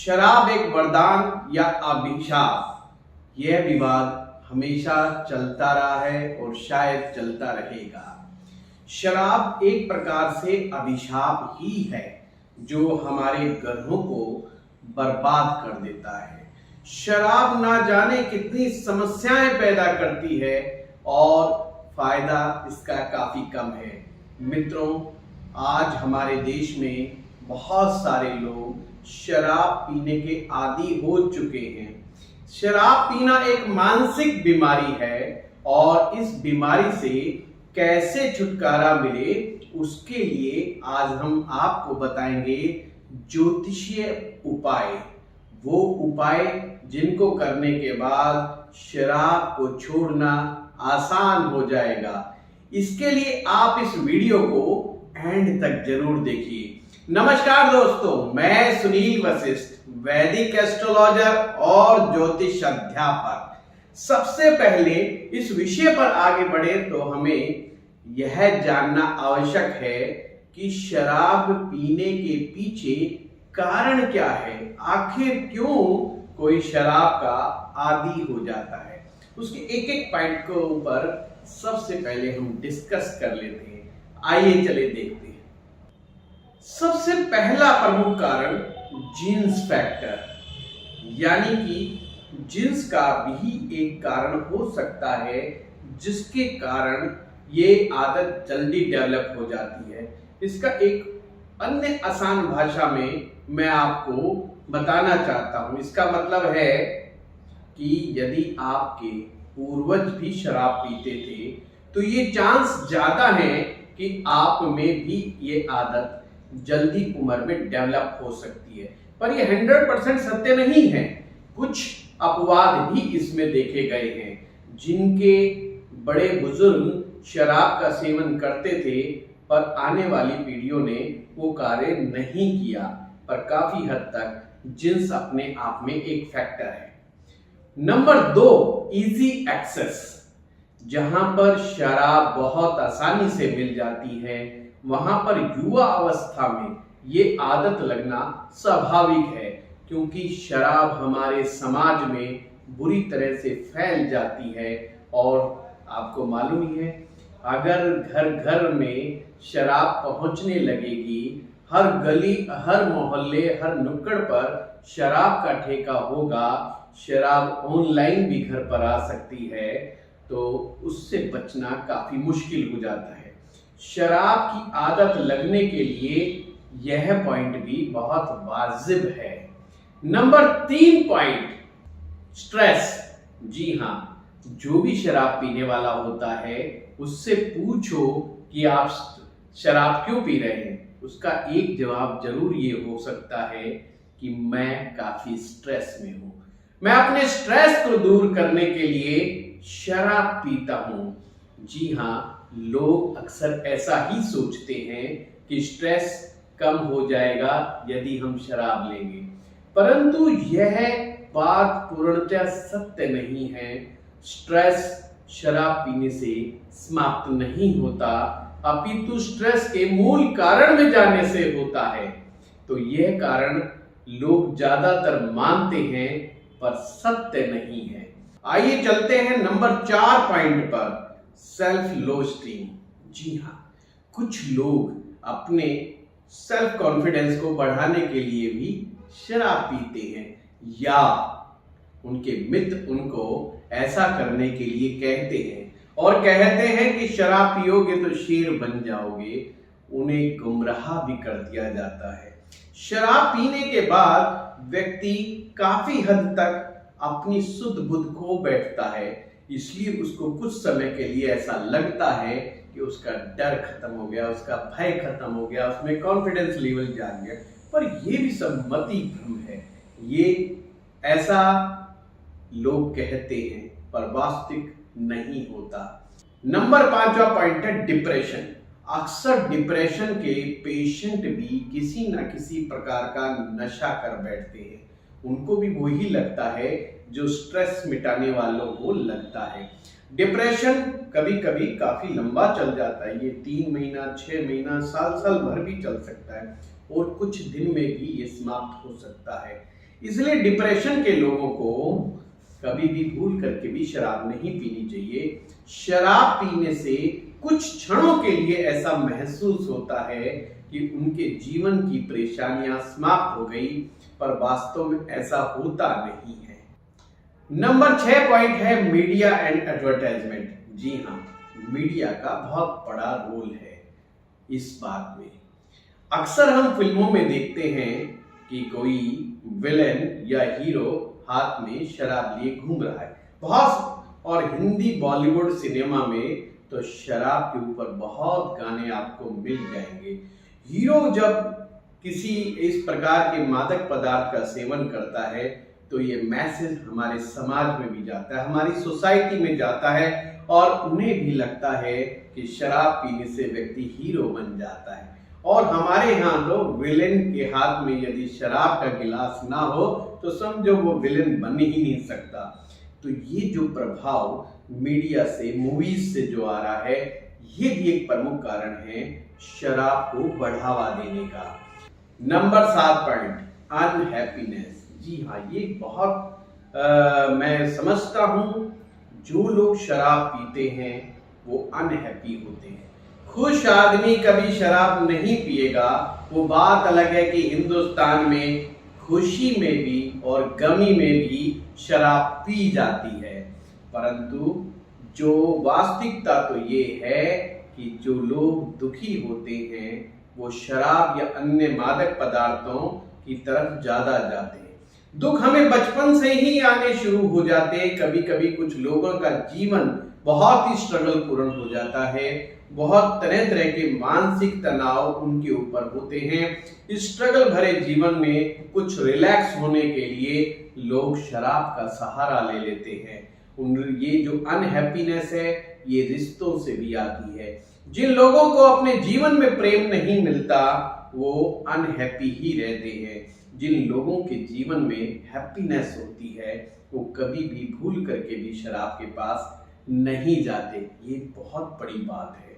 शराब एक वरदान या अभिशाप, यह विवाद हमेशा चलता रहा है और शायद चलता रहेगा। शराब एक प्रकार से अभिशाप ही है जो हमारे घरों को बर्बाद कर देता है। शराब ना जाने कितनी समस्याएं पैदा करती है और फायदा इसका काफी कम है। मित्रों, आज हमारे देश में बहुत सारे लोग शराब पीने के आदी हो चुके हैं। शराब पीना एक मानसिक बीमारी है और इस बीमारी से कैसे छुटकारा मिले उसके लिए आज हम आपको बताएंगे ज्योतिषीय उपाय, वो उपाय जिनको करने के बाद शराब को छोड़ना आसान हो जाएगा। इसके लिए आप इस वीडियो को एंड तक जरूर देखिए। नमस्कार दोस्तों, मैं सुनील वशिष्ठ, वैदिक एस्ट्रोलॉजर और ज्योतिष अध्यापक। सबसे पहले इस विषय पर आगे बढ़े तो हमें यह जानना आवश्यक है कि शराब पीने के पीछे कारण क्या है। आखिर क्यों कोई शराब का आदी हो जाता है, उसके एक एक पॉइंट को ऊपर सबसे पहले हम डिस्कस कर लेते हैं। आइए चले देखते हैं। सबसे पहला प्रमुख कारण जीन्स फैक्टर, यानी कि जीन्स का भी एक कारण हो सकता है जिसके कारण ये आदत जल्दी डेवलप हो जाती है। इसका एक अन्य आसान भाषा में मैं आपको बताना चाहता हूं। इसका मतलब है कि यदि आपके पूर्वज भी शराब पीते थे तो ये चांस ज्यादा है कि आप में भी ये आदत जल्दी उम्र में डेवलप हो सकती है। पर ये 100% सत्य नहीं है। कुछ अपवाद भी इसमें देखे गए हैं। जिनके बड़े बुजुर्ग शराब का सेवन करते थे पर आने वाली पीढ़ियों ने वो कार्य नहीं किया, पर काफी हद तक जीन्स अपने आप में एक फैक्टर है। Number 2, easy access. जहां पर शराब बहुत आसानी से मिल जाती है वहां पर युवा अवस्था में ये आदत लगना स्वाभाविक है, क्योंकि शराब हमारे समाज में बुरी तरह से फैल जाती है। और आपको मालूम ही है, अगर घर घर में शराब पहुंचने लगेगी, हर गली, हर मोहल्ले, हर नुक्कड़ पर शराब का ठेका होगा, शराब ऑनलाइन भी घर पर आ सकती है, तो उससे बचना काफी मुश्किल हो जाता है। शराब की आदत लगने के लिए यह पॉइंट भी बहुत वाजिब है। Number 3 point, stress. जी हाँ, जो भी शराब पीने वाला होता है उससे पूछो कि आप शराब क्यों पी रहे हैं। उसका एक जवाब जरूर ये हो सकता है कि मैं काफी स्ट्रेस में हूं, मैं अपने स्ट्रेस को दूर करने के लिए शराब पीता हूं। जी हाँ, लोग अक्सर ऐसा ही सोचते हैं कि स्ट्रेस कम हो जाएगा यदि हम शराब लेंगे, परंतु यह बात पूर्णतः सत्य नहीं है। स्ट्रेस शराब पीने से समाप्त नहीं होता, अपितु स्ट्रेस के मूल कारण में जाने से होता है। तो यह कारण लोग ज्यादातर मानते हैं पर सत्य नहीं है। आइए चलते हैं नंबर 4 पॉइंट पर, सेल्फ लो स्टीम। जी हाँ, कुछ लोग अपने सेल्फ कॉन्फिडेंस को बढ़ाने के लिए भी शराब पीते हैं, या उनके मित्र उनको ऐसा करने के लिए कहते हैं और कहते हैं कि शराब पियोगे तो शेर बन जाओगे। उन्हें गुमराह भी कर दिया जाता है। शराब पीने के बाद व्यक्ति काफी हद तक अपनी सुध बुध खो बैठता है, इसलिए उसको कुछ समय के लिए ऐसा लगता है कि उसका डर खत्म हो गया, उसका भय खत्म हो गया, उसमें कॉन्फिडेंस लेवल जाग गया। पर यह भी सब मति भ्रम है। ये ऐसा लोग कहते हैं पर वास्तविक नहीं होता। नंबर 5वां पॉइंट है डिप्रेशन। अक्सर डिप्रेशन के पेशेंट भी किसी ना किसी प्रकार का नशा कर बैठते हैं। उनको भी वही लगता है जो स्ट्रेस मिटाने वालों को लगता है। डिप्रेशन कभी कभी काफी लंबा चल जाता है। ये 3 महीना, 6 महीना, साल भर भी चल सकता है और कुछ दिन में भी ये समाप्त हो सकता है। इसलिए डिप्रेशन के लोगों को कभी भी भूल करके भी शराब नहीं पीनी चाहिए। शराब पीने से कुछ क्षणों के लिए ऐसा महसूस होता है कि उनके जीवन की परेशानियां समाप्त हो गई, पर वास्तव में ऐसा होता नहीं है। नंबर 6 पॉइंट है मीडिया एंड एडवर्टाइजमेंट। जी हाँ, मीडिया का बहुत बड़ा रोल है इस बात में। अक्सर हम फिल्मों में देखते हैं कि कोई विलेन या हीरो हाथ में शराब लिए घूम रहा है बहुत, और हिंदी बॉलीवुड सिनेमा में तो शराब के ऊपर बहुत गाने आपको मिल जाएंगे। हीरो जब किसी इस प्रकार के मादक पदार्थ का सेवन करता है तो ये मैसेज हमारे समाज में भी जाता है, हमारी सोसाइटी में जाता है, और उन्हें भी लगता है कि शराब पीने से व्यक्ति हीरो बन जाता है। और हमारे यहाँ तो विलेन के हाथ में यदि शराब का गिलास ना हो तो समझो वो विलेन बन ही नहीं सकता। तो ये जो प्रभाव मीडिया से, मूवीज से जो आ रहा है, ये भी एक प्रमुख कारण है शराब को बढ़ावा देने का। Number 7 point, unhappiness. जी हाँ, ये बहुत मैं समझता हूँ जो लोग शराब पीते हैं वो अनहैप्पी होते हैं। खुश आदमी कभी शराब नहीं पिएगा। वो बात अलग है कि हिंदुस्तान में खुशी में भी और गमी में भी शराब पी जाती है, परंतु जो वास्तविकता तो ये है कि जो लोग दुखी होते हैं वो शराब या अन्य मादक पदार्थों की तरफ ज्यादा जाते हैं। दुख हमें बचपन से ही आने शुरू हो जाते हैं। कभी कभी कुछ लोगों का जीवन बहुत ही स्ट्रगल पूर्ण हो जाता है, बहुत तरह तरह के मानसिक तनाव उनके ऊपर होते हैं। इस स्ट्रगल भरे जीवन में कुछ रिलैक्स होने के लिए लोग शराब का सहारा ले लेते हैं। ये जो अनहैप्पीनेस है ये रिश्तों से भी आती है। जिन लोगों को अपने जीवन में प्रेम नहीं मिलता वो अनहैप्पी ही रहते हैं। जिन लोगों के जीवन में हैप्पीनेस होती है वो कभी भी भूल करके भी शराब के पास नहीं जाते। ये बहुत बड़ी बात है,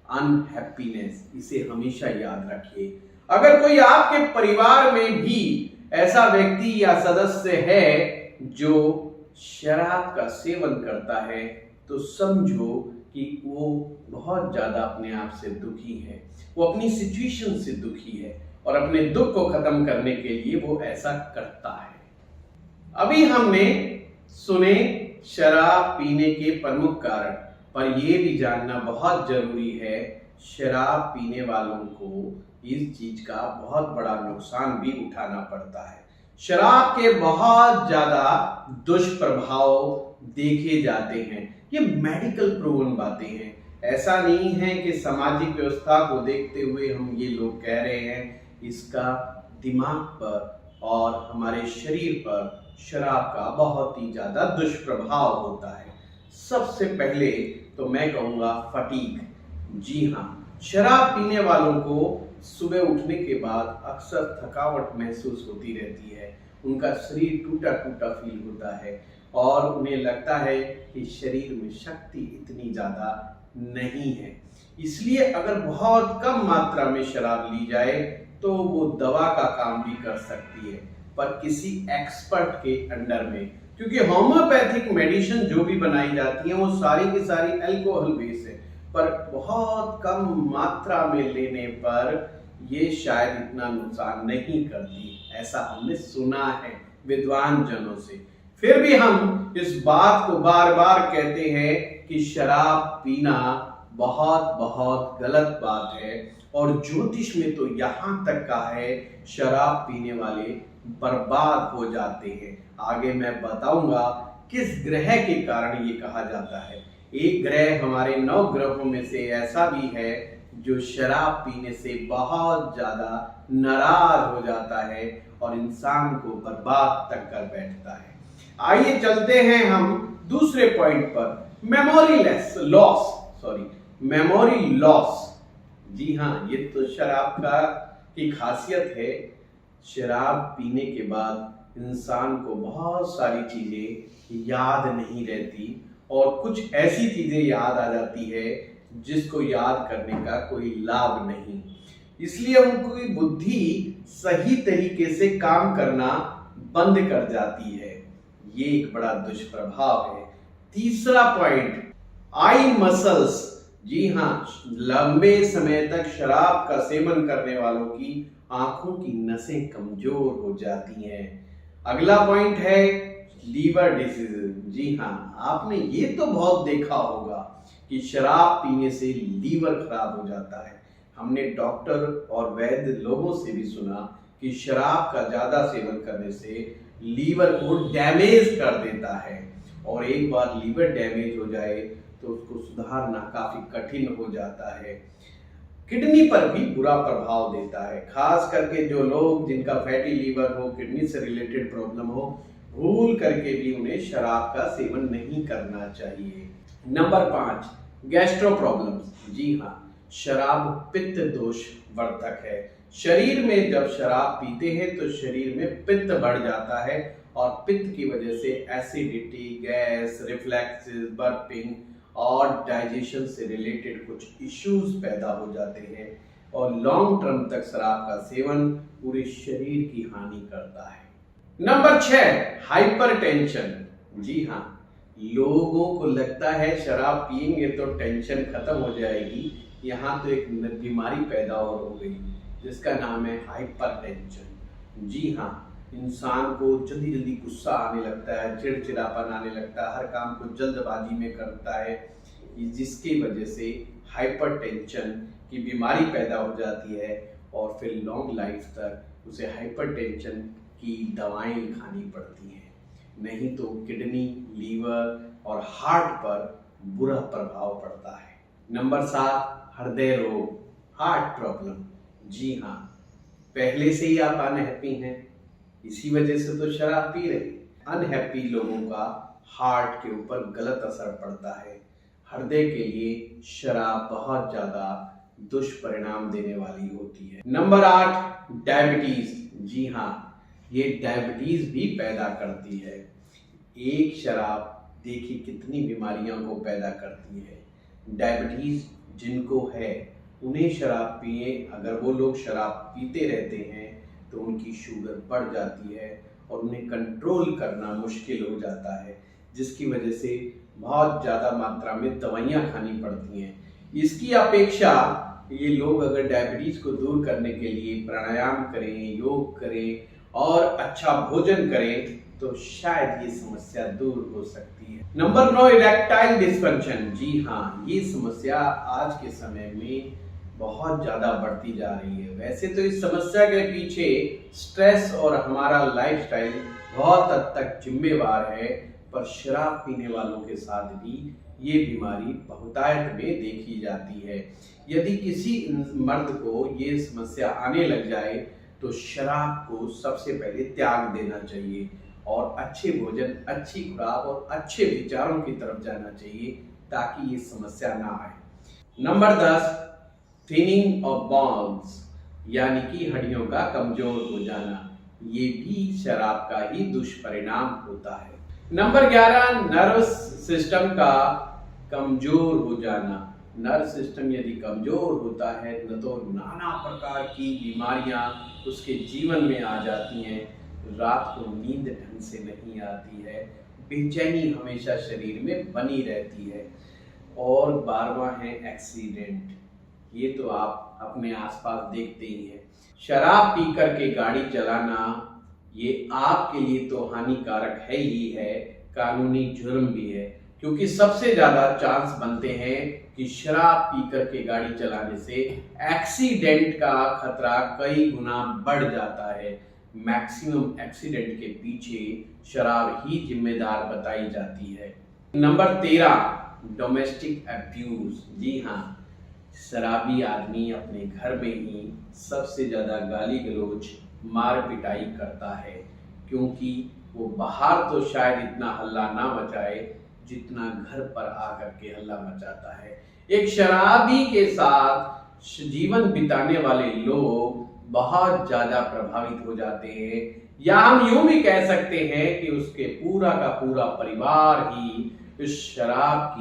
अनहैप्पीनेस, इसे हमेशा याद रखिए। अगर कोई आपके परिवार में भी ऐसा व्यक्ति या सदस्य है जो शराब का सेवन करता है तो समझो कि वो बहुत ज्यादा अपने आप से दुखी है, वो अपनी सिचुएशन से दुखी है और अपने दुख को खत्म करने के लिए वो ऐसा करता है। अभी हमने सुने शराब पीने के प्रमुख कारण, पर यह भी जानना बहुत जरूरी है शराब पीने वालों को इस चीज का बहुत बड़ा नुकसान भी उठाना पड़ता है। शराब के बहुत ज्यादा दुष्प्रभाव देखे जाते हैं। ये मेडिकल प्रूवन बातें हैं। ऐसा नहीं है कि सामाजिक व्यवस्था को देखते हुए हम ये लोग कह रहे हैं। इसका दिमाग पर और हमारे शरीर पर शराब का बहुत ही ज्यादा दुष्प्रभाव होता है। सबसे पहले तो मैं कहूँगा फटीग। जी हाँ, शराब पीने वालों को सुबह उठने के बाद अक्सर थकावट महसूस होती रहती है। उनका शरीर टूटा टूटा फील होता है और उन्हें लगता है कि शरीर में शक्ति इतनी ज़्यादा नहीं है। इसलिए अगर बहुत कम मात्रा में शराब ली जाए तो वो दवा का काम भी कर सकती है, पर किसी एक्सपर्ट के अंडर में, क्योंकि होम्योपैथिक मेडिसिन जो भी बनाई जाती है वो सारी की सारी अल्कोहल बेस है, पर बहुत कम मात्रा में लेने पर ये शायद इतना नुकसान नहीं करती, ऐसा हमने सुना है विद्वान जनों से। फिर भी हम इस बात को बार बार कहते हैं कि शराब पीना बहुत बहुत गलत बात है, और ज्योतिष में तो यहाँ तक का है शराब पीने वाले बर्बाद हो जाते हैं। आगे मैं बताऊंगा किस ग्रह के कारण ये कहा जाता है। एक ग्रह हमारे 9 ग्रहों में से ऐसा भी है जो शराब पीने से बहुत ज्यादा नाराज हो जाता है और इंसान को बर्बाद तक कर बैठता है। आइए चलते हैं हम दूसरे पॉइंट पर, मेमोरी लॉस। जी हाँ, ये तो शराब की खासियत है। शराब पीने के बाद इंसान को बहुत सारी चीजें याद नहीं रहती और कुछ ऐसी चीजें याद आ जाती है जिसको याद करने का कोई लाभ नहीं। इसलिए उनकी बुद्धि सही तरीके से काम करना बंद कर जाती है। ये एक बड़ा दुष्प्रभाव है। तीसरा पॉइंट, आई मसल्स। जी हाँ, लंबे समय तक शराब का सेवन करने वालों की आंखों की नसें कमजोर हो जाती हैं। अगला पॉइंट है लीवर डिसीज। जी हाँ, आपने ये तो बहुत देखा होगा कि शराब पीने से लीवर खराब हो जाता है। हमने डॉक्टर और वैद्य लोगों से भी सुना कि शराब का ज्यादा सेवन करने से लीवर को डैमेज कर देता है, और एक बार लीवर डैमेज हो जाए तो उसको सुधारना काफी कठिन हो जाता है। किडनी पर भी बुरा प्रभाव देता है, खास करके जो लोग जिनका फैटी लीवर हो, किडनी से रिलेटेड प्रॉब्लम हो, भूल करके भी उन्हें शराब का सेवन नहीं करना चाहिए। Number 5, gastro problems. जी हाँ, शराब पित्त दोष वर्धक है। शरीर में जब शराब पीते हैं तो शरीर में पित्त बढ़ जाता है, और पित्त की वजह से एसिडिटी, गैस, रिफ्लेक्सेस, बर्पिंग और डाइजेशन से रिलेटेड कुछ इश्यूज पैदा हो जाते हैं, और लॉन्ग टर्म तक शराब का सेवन पूरे शरीर की हानि करता है। Number 6, hypertension. जी हाँ, लोगों को लगता है शराब पिएंगे तो टेंशन खत्म हो जाएगी। यहाँ तो एक बीमारी पैदा और हो गई जिसका नाम है हाइपरटेंशन। जी हाँ, इंसान को जल्दी जल्दी गुस्सा आने लगता है, चिड़चिड़ापन आने लगता है, हर काम को जल्दबाजी में करता है, जिसकी वजह से हाइपरटेंशन की बीमारी पैदा हो जाती है, और फिर लॉन्ग लाइफ तक उसे हाइपरटेंशन की दवाएं खानी पड़ती हैं। नहीं तो किडनी, लीवर और हार्ट पर बुरा प्रभाव पड़ता है। नंबर 7, हृदय रोग, हार्ट प्रॉब्लम। जी हाँ, पहले से ही आप अनहैप्पी हैं, इसी वजह से तो शराब पी रहे। अनहैप्पी लोगों का हार्ट के ऊपर गलत असर पड़ता है। हृदय के लिए शराब बहुत ज्यादा दुष्परिणाम देने वाली होती है। Number 8, diabetes. जी हाँ, ये डायबिटीज भी पैदा करती है। एक शराब देखिए कितनी बीमारियों को पैदा करती है। डायबिटीज जिनको है उन्हें शराब पिए, अगर वो लोग शराब पीते रहते हैं तो उनकी शुगर बढ़ जाती है और उन्हें कंट्रोल करना मुश्किल हो जाता है, जिसकी वजह से बहुत ज़्यादा मात्रा में दवाइयाँ खानी पड़ती हैं। इसकी अपेक्षा ये लोग अगर डायबिटीज़ को दूर करने के लिए प्राणायाम करें, योग करें और अच्छा भोजन करें तो शायद ये समस्या दूर हो सकती है। Number 9, erectile dysfunction. जी हाँ, ये समस्या आज के समय में बहुत ज्यादा बढ़ती जा रही है। वैसे तो इस समस्या के पीछे स्ट्रेस और हमारा लाइफस्टाइल बहुत हद तक जिम्मेवार है, पर शराब पीने वालों के साथ भी ये बीमारी बहुतायत में देखी जाती है। यदि किसी मर्द को ये समस्या आने लग जाए तो शराब को सबसे पहले त्याग देना चाहिए और अच्छे भोजन, अच्छी खुराक और अच्छे विचारों की तरफ जाना चाहिए ताकि ये समस्या ना आए। नंबर 10, थिनिंग ऑफ बोन्स, यानी कि हड्डियों का कमजोर हो जाना, ये भी शराब का ही दुष्परिणाम होता है। नंबर 11, नर्व सिस्टम का कमजोर हो जाना। नर्व सिस्टम यदि कमजोर होता है न तो नाना प्रकार की बीमारियां उसके जीवन में आ जाती हैं, रात को नींद ढंग से नहीं आती है, बेचैनी हमेशा शरीर में बनी रहती है। और 12वां है एक्सीडेंट। ये तो आप अपने आसपास देखते ही हैं। शराब पी करके गाड़ी चलाना ये आपके लिए तो हानिकारक है ही है, कानूनी जुर्म भी है, क्योंकि सबसे ज्यादा चांस बनते हैं कि शराब पी करके गाड़ी चलाने से एक्सीडेंट का खतरा कई गुना बढ़ जाता है। मैक्सिमम एक्सीडेंट के पीछे शराब ही जिम्मेदार बताई जाती है। Number 13, domestic abuse. जी हाँ, शराबी आदमी अपने घर में ही सबसे ज्यादा गाली गलौज, मार पिटाई करता है, क्योंकि वो बाहर तो शायद इतना हल्ला ना मचाए जितना घर पर आकर के हल्ला मचाता है। एक शराबी के साथ जीवन बिताने वाले लोग बहुत ज्यादा प्रभावित हो जाते हैं, या हम यूं भी कह सकते हैं कि उसके पूरा का पूरा परिवार ही इस शराब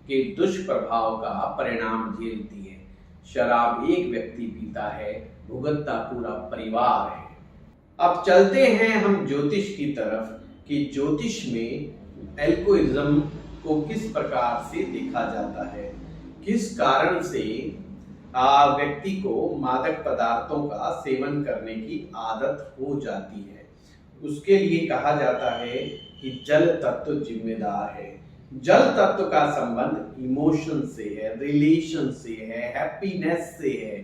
के दुष्प्रभाव का परिणाम झेलती है। शराब एक व्यक्ति पीता है, भुगतता पूरा परिवार है। अब चलते हैं हम ज्योतिष की तरफ कि ज्योतिष में एल्कोइज्म को किस प्रकार से देखा जाता है, किस कारण से व्यक्ति को मादक पदार्थों का सेवन करने की आदत हो जाती है। उसके लिए कहा जाता है कि जल तत्व जिम्मेदार है। जल तत्व का संबंध इमोशन से है, रिलेशन से है, हैप्पीनेस से है।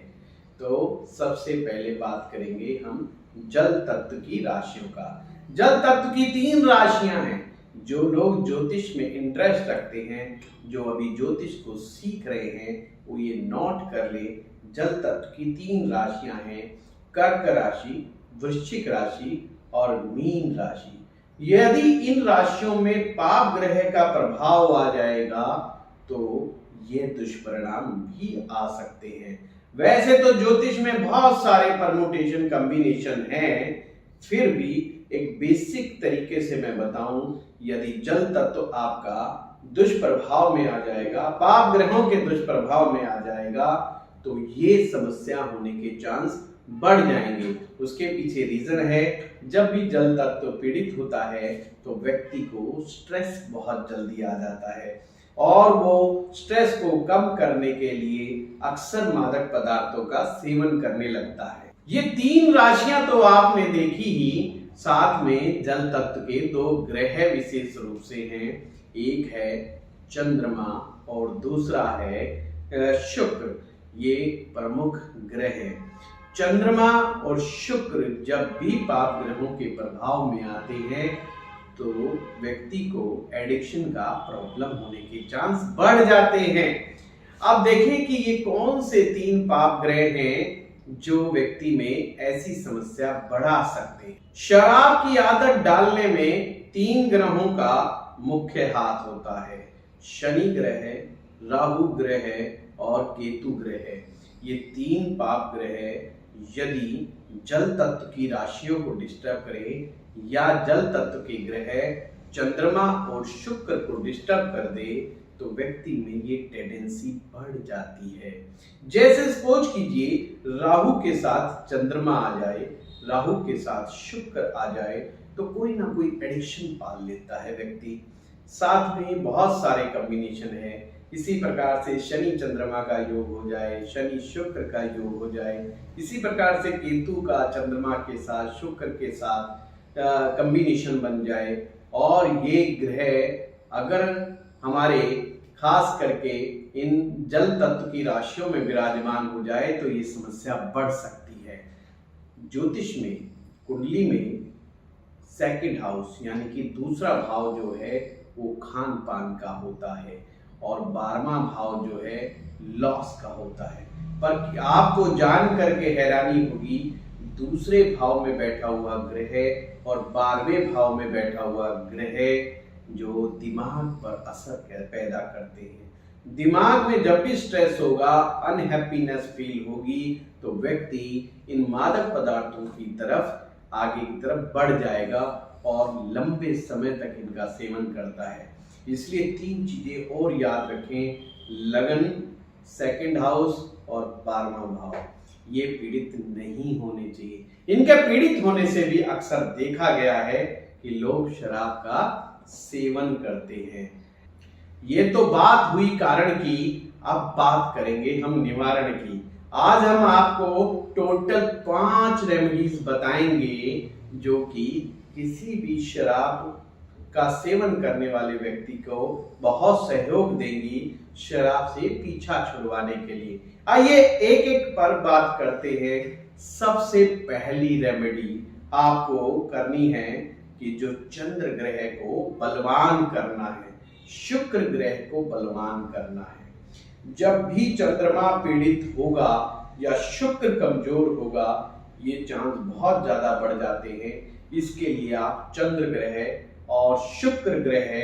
तो सबसे पहले बात करेंगे हम जल तत्व की राशियों का। जल तत्व की 3 राशियां हैं। जो लोग ज्योतिष में इंटरेस्ट रखते हैं, जो अभी ज्योतिष को सीख रहे हैं, वो ये नोट कर ले। जल तत्व की 3 राशियां हैं, कर्क राशि, वृश्चिक राशि और मीन राशि। यदि इन राशियों में पाप ग्रह का प्रभाव आ जाएगा तो ये दुष्परिणाम भी आ सकते हैं। वैसे तो ज्योतिष में बहुत सारे परमुटेशन कॉम्बिनेशन हैं, फिर भी एक बेसिक तरीके से मैं बताऊं, यदि जल तत्व आपका दुष्प्रभाव में आ जाएगा, पाप ग्रहों के दुष्प्रभाव में आ जाएगा, तो ये समस्या होने के चांस बढ़ जाएंगे। उसके पीछे रीजन है, जब भी जल तत्व पीड़ित होता है तो व्यक्ति को स्ट्रेस बहुत जल्दी आ जाता है और वो स्ट्रेस को कम करने के लिए अक्सर मादक पदार्थों का सेवन करने लगता है। ये 3 राशियां तो आपने देखी ही, साथ में जल तत्व के 2 ग्रह विशेष रूप से हैं। एक है चंद्रमा और दूसरा है शुक्र। ये प्रमुख ग्रह है। चंद्रमा और शुक्र जब भी पाप ग्रहों के प्रभाव में आते हैं तो व्यक्ति को एडिक्शन का प्रॉब्लम होने के चांस बढ़ जाते हैं। अब देखें कि ये कौन से 3 पाप ग्रह हैं जो व्यक्ति में ऐसी समस्या बढ़ा सकते हैं। शराब की आदत डालने में 3 ग्रहों का मुख्य हाथ होता है। शनि ग्रह, राहु ग्रह और केतु ग्रह। ये 3 पाप ग्रह यदि जल तत्व की राशियों को डिस्टर्ब करें या जल तत्व के ग्रह चंद्रमा और शुक्र को डिस्टर्ब कर दे तो व्यक्ति में ये टेंडेंसी बढ़ जाती है। जैसे सपोज कीजिए राहु के साथ चंद्रमा आ जाए, राहु के साथ शुक्र आ जाए तो कोई ना कोई एडिक्शन पाल लेता है व्यक्ति। साथ में बहुत सारे कॉम्बिनेशन है। इसी प्रकार से शनि चंद्रमा का योग हो जाए, शनि शुक्र का योग हो जाए, इसी प्रकार से केतु का चंद्रमा के साथ शुक्र के साथ कॉम्बिनेशन बन जाए और ये ग्रह अगर हमारे खास करके इन जल तत्व की राशियों में विराजमान हो जाए तो ये समस्या बढ़ सकती है। ज्योतिष में कुंडली में सेकंड हाउस यानी कि दूसरा भाव जो है वो खान पान का होता है और 12वां भाव जो है लॉस का होता है। पर आपको जान करके हैरानी होगी, दूसरे भाव में बैठा हुआ ग्रह और 12वें भाव में बैठा हुआ ग्रह जो दिमाग पर असर पैदा करते हैं। दिमाग में जब भी स्ट्रेस होगा, अनहैप्पीनेस फील होगी तो व्यक्ति इन मादक पदार्थों की तरफ आगे की तरफ बढ़ जाएगा और लंबे समय तक इनका सेवन करता है। इसलिए 3 चीजें और याद रखें, लगन, सेकंड हाउस और 12वां भाव, ये पीड़ित नहीं होने चाहिए। इनके पीड़ित होने से भी अक्सर देखा गया है कि लोग शराब का सेवन करते हैं। ये तो बात हुई कारण की, अब बात करेंगे हम निवारण की। आज हम आपको टोटल 5 रेमेडीज बताएंगे जो कि किसी भी शराब का सेवन करने वाले व्यक्ति को बहुत सहयोग देंगी शराब से पीछा छुड़वाने के लिए। आइए एक एक पर बात करते हैं। सबसे पहली रेमेडी आपको करनी है कि जो चंद्र ग्रह को बलवान करना है, शुक्र ग्रह को बलवान करना है। जब भी चंद्रमा पीड़ित होगा या शुक्र कमजोर होगा, ये चांस बहुत ज्यादा बढ़ जाते हैं। इसके लिए आप चंद्र ग्रह और शुक्र ग्रह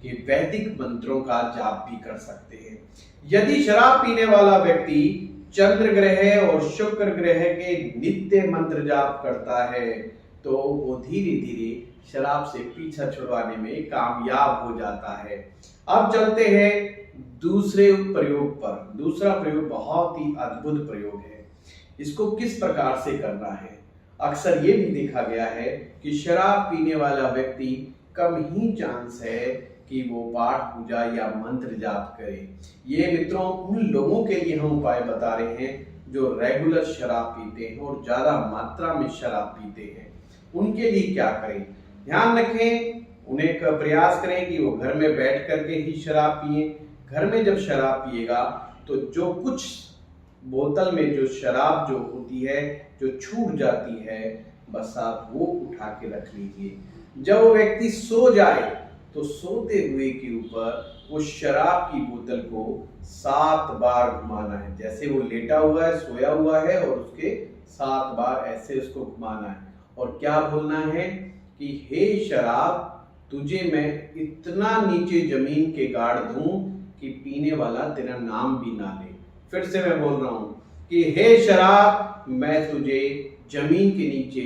के वैदिक मंत्रों का जाप भी कर सकते हैं। यदि शराब पीने वाला व्यक्ति चंद्र ग्रह और शुक्र ग्रह के नित्य मंत्र जाप करता है तो वो धीरे धीरे शराब से पीछा छुड़वाने में कामयाब हो जाता है। अब चलते हैं दूसरे प्रयोग पर। दूसरा प्रयोग बहुत ही अद्भुत प्रयोग है। इसको किस प्रकार से करना है, अक्सर ये भी देखा गया है कि शराब पीने वाला व्यक्ति कम ही चांस है कि वो पाठ पूजा या मंत्र जाप करे। ये मित्रों उन लोगों के लिए हम उपाय बता रहे हैं जो रेगुलर शराब पीते हैं और ज्यादा मात्रा में शराब पीते हैं। उनके लिए क्या करें? ध्यान रखें, उन्हें एक प्रयास करें कि वो घर में बैठ करके ही शराब पिए। घर में जब शराब पिएगा तो जो कुछ बोतल में जो शराब जो होती है, जो छूट जाती है, बस आप वो उठा के रख लीजिए। जब वो व्यक्ति सो जाए तो सोते हुए के ऊपर वो शराब की बोतल को 7 बार घुमाना है। जैसे वो लेटा हुआ है, सोया हुआ है, और उसके 7 बार ऐसे उसको घुमाना है और क्या बोलना है कि हे शराब, तुझे मैं इतना नीचे जमीन के गाड़ दूं कि पीने वाला तेरा नाम भी ना ले। फिर से मैं बोल रहा हूं कि हे शराब, मैं तुझे जमीन के नीचे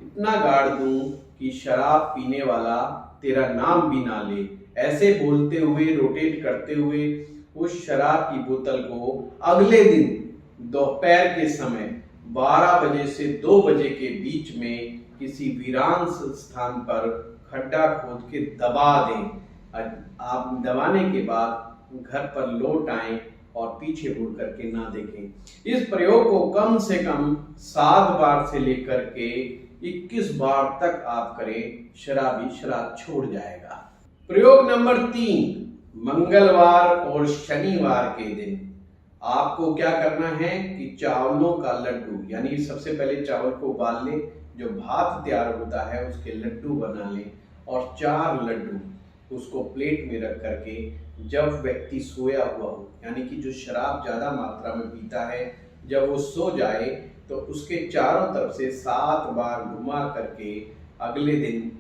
इतना गाड़ दूं कि शराब पीने वाला तेरा नाम भी ना ले। ऐसे बोलते हुए, रोटेट करते हुए उस शराब की बोतल को अगले दिन दोपहर के समय 12 बजे से 2 बजे के बीच में किसी वीरान स्थान पर खड्डा खोद के दबा दें। आप दबाने के बाद घर पर लौट आएं और पीछे मुड़ करके ना देखें। इस प्रयोग को कम से कम 7 बार से लेकर के 21 बार तक आप करें, शराबी शराब छोड़ जाएगा। प्रयोग नंबर 3, मंगलवार और शनिवार के दिन आपको क्या करना है कि चावलों का लड्डू, यानी सबसे पहले चावल को उबाल लें, जो भात तैयार होता है उसके लड्डू बना लें और 4 लड्डू उसको प्लेट में रख करके जब व्यक्ति सोया हुआ हो, यानी कि जो शराब ज्यादा मात्रा में पीता है, जब वो सो जाए तो उसके चारों तरफ से 7 बार घुमा करके अगले दिन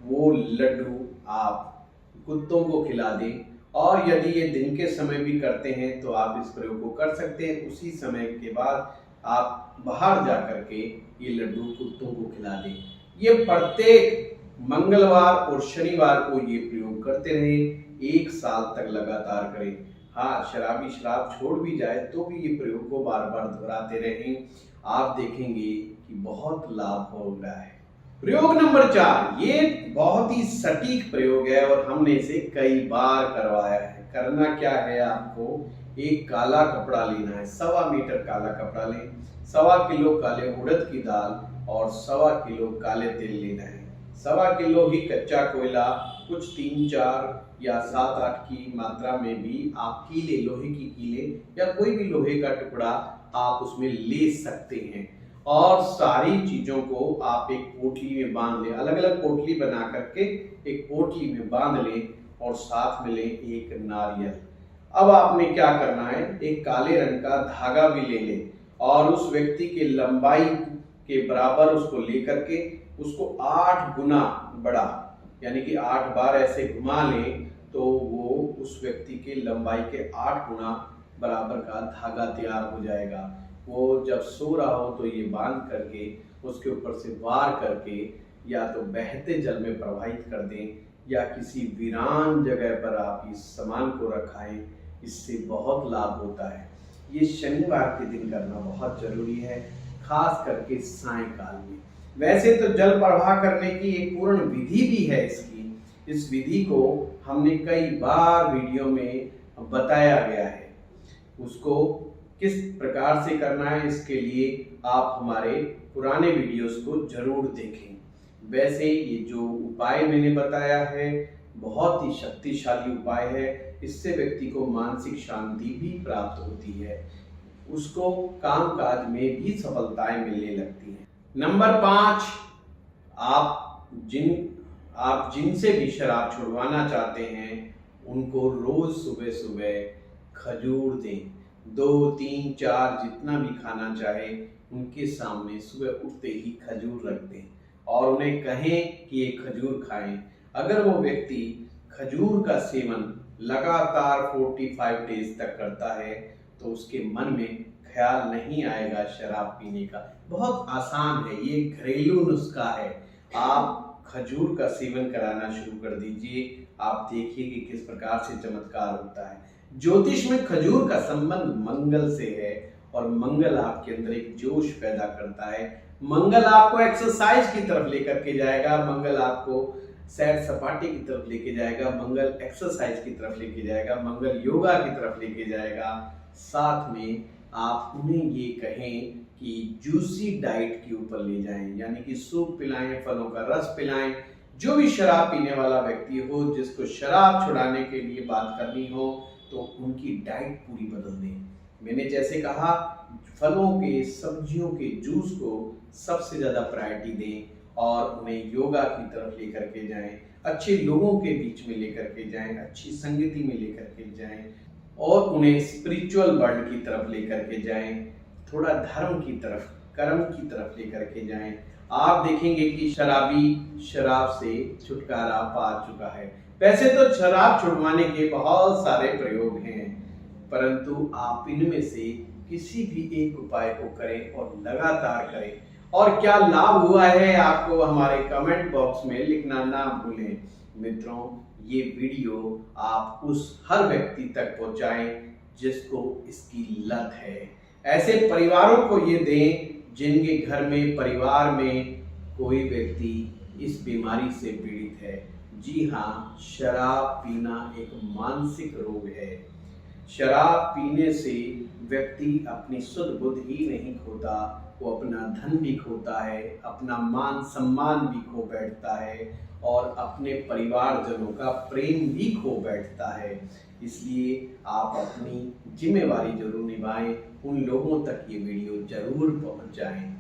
वो लड्डू आप कुत्तों को खिला दें। और यदि ये दिन के समय भी करते हैं तो आप इस प्रयोग को कर सकते हैं। उसी समय के बाद आप बाहर जा करके ये लड्डू कुत्तों को खिला दें। ये प्रत्येक मंगलवार और शनिवार को ये प्रयोग करते रहें, 1 साल तक लगातार करें। हाँ, शराबी शराब छोड़ भी जाए तो भी ये प्रयोग को बार बार दोहराते रहें, आप देखेंगे कि बहुत लाभ हो रहा है। प्रयोग नंबर 4, ये बहुत ही सटीक प्रयोग है और हमने इसे कई बार करवाया है। करना क्या है, आपको एक काला कपड़ा लेना है, 1.25 मीटर काला कपड़ा लें, 1.25 किलो काले उड़द की दाल और 1.25 किलो काले तेल लेना है। 1.25 किलो ही कच्चा कोयला, कुछ 3-4 या 7-8 की मात्रा में भी आप कीले, लोहे की कीले या कोई भी लोहे का टुकड़ा आप उसमें ले सकते हैं। और सारी चीजों को आप एक पोटली में बांध लें, अलग अलग पोटली बना करके एक पोटली में बांध लें और साथ में लें एक नारियल। अब आपने क्या करना है, एक काले रंग का धागा भी ले लें और उस व्यक्ति के लंबाई के बराबर उसको लेकर के उसको 8 गुना बड़ा, यानी कि 8 बार ऐसे घुमा लें तो वो उस व्यक्ति के लंबाई के 8 गुना बराबर का धागा तैयार हो जाएगा। वो जब सो रहा हो तो ये बांध करके उसके ऊपर से वार करके या तो बहते जल में प्रवाहित कर दें या किसी वीरान जगह पर आप इस सामान को रखाएं, इससे बहुत लाभ होता है। ये शनिवार के दिन करना बहुत जरूरी है, खास करके सायंकाल में। वैसे तो जल प्रवाह करने की एक पूर्ण विधि भी है इसकी, इस विधि को हमने कई बार वीडियो में बताया गया है। उसको किस प्रकार से करना है इसके लिए आप हमारे पुराने वीडियोस को जरूर देखें। वैसे ये जो उपाय मैंने बताया है बहुत ही शक्तिशाली उपाय है, इससे व्यक्ति को मानसिक शांति भी प्राप्त होती है, उसको कामकाज में भी सफलताएं मिलने लगती हैं। नंबर 5, आप जिनसे भी शराब छुड़वाना चाहते हैं उनको रोज सुबह सुबह खजूर दें। 2, 3, 4 जितना भी खाना चाहे उनके सामने सुबह उठते ही खजूर रख दें और उन्हें कहें कि ये खजूर खाएं। अगर वो व्यक्ति खजूर का सेवन लगातार 45 डेज तक करता है तो उसके मन में ख्याल नहीं आएगा शराब पीने का। बहुत आसान है, ये घरेलू नुस्खा है। आप खजूर का सेवन कराना शुरू कर दीजिए, आप देखिए कि किस प्रकार से चमत्कार होता है। ज्योतिष में खजूर का संबंध मंगल से है और मंगल आपके अंदर एक जोश पैदा करता है। मंगल आपको एक्सरसाइज की तरफ लेकर के जाएगा, मंगल आपको सैर सपाटे की तरफ लेके जाएगा, मंगल एक्सरसाइज की तरफ लेके जाएगा, मंगल योगा की तरफ लेके जाएगा। साथ में आप उन्हें ये कहें कि जूसी डाइट के ऊपर ले जाएं, यानी कि सूप पिलाएं, फलों का रस पिलाएं। जो भी शराब पीने वाला व्यक्ति हो, जिसको शराब छुड़ाने के लिए बात करनी हो, तो उनकी डाइट पूरी बदल दें। मैंने जैसे कहा, फलों के, सब्जियों के जूस को सबसे ज़्यादा प्रायोरिटी दें और उन्हें योगा की तरफ लेकर के जाएं, अच्छे लोगों के बीच में लेकर के जाएं, अच्छी संगति में लेकर के जाएं और उन्हें स्पिरिचुअल वर्ल्ड की तरफ लेकर के जाएं, थोड़ा धर्म की तरफ, कर्म की तरफ लेकर के जाएं। आप देखेंगे कि शराबी शराब से छुटकारा पा चुका है। वैसे तो शराब छुड़वाने के बहुत सारे प्रयोग हैं, परंतु आप इनमें से किसी भी एक उपाय को करें और लगातार करें। और क्या लाभ हुआ है आपको हमारे कमेंट बॉक्स में लिखना ना भूलें। मित्रों, ये वीडियो आप उस हर व्यक्ति तक पहुंचाएं जिसको इसकी लत है। ऐसे परिवारों को ये दें जिनके घर में, परिवार में कोई व्यक्ति इस बीमारी से पीड़ित है। जी हाँ, शराब पीना एक मानसिक रोग है। शराब पीने से व्यक्ति अपनी शुद्ध बुद्धि ही नहीं खोता, वो अपना धन भी खोता है, अपना मान सम्मान भी खो बैठता है और अपने परिवारजनों का प्रेम भी खो बैठता है। इसलिए आप अपनी जिम्मेवारी जरूर निभाएं, उन लोगों तक ये वीडियो जरूर पहुंचाएं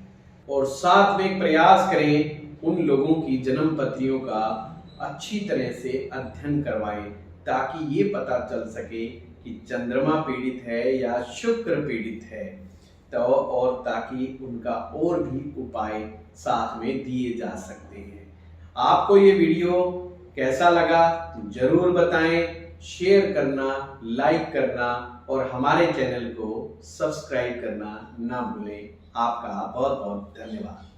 और साथ में प्रयास करें उन लोगों की जन्म पत्रियों का अच्छी तरह से अध्ययन करवाएं, ताकि ये पता चल सके कि चंद्रमा पीड़ित है या शुक्र पीड़ित है, तो और ताकि उनका और भी उपाय साथ में दिए जा सकते हैं। आपको ये वीडियो कैसा लगा जरूर बताएं, शेयर करना, लाइक करना और हमारे चैनल को सब्सक्राइब करना ना भूलें। आपका बहुत बहुत धन्यवाद।